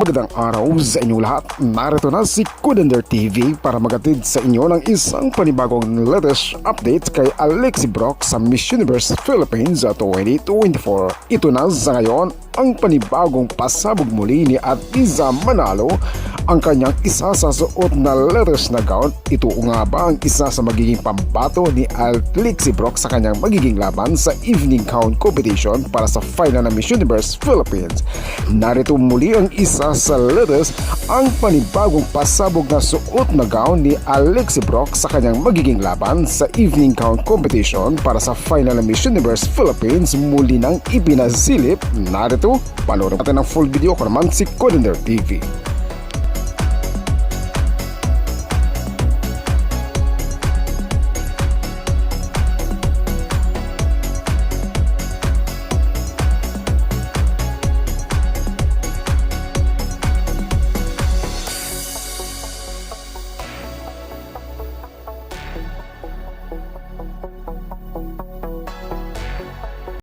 Magandang araw sa inyong lahat. Narito na si Kudender TV para magatid sa inyo ng isang panibagong latest update kay Alexi Brock sa Miss Universe Philippines 2024. Ito na sa ngayon ang panibagong pasabog muli ni Atiza Manalo, ang kanyang isa sa suot na latest na gown. Ito nga ba ang isa sa magiging pambato ni Alexi Brock sa kanyang magiging laban sa evening gown competition para sa final ng Miss Universe Philippines? Narito muli ang isa sa latest, ang panibagong pasabog na suot na gown ni Alexi Brock sa kanyang magiging laban sa evening gown competition para sa final ng Miss Universe Philippines. Muli nang ipinasilip. Narito, panoorin natin ang full video ko naman si Kudender TV.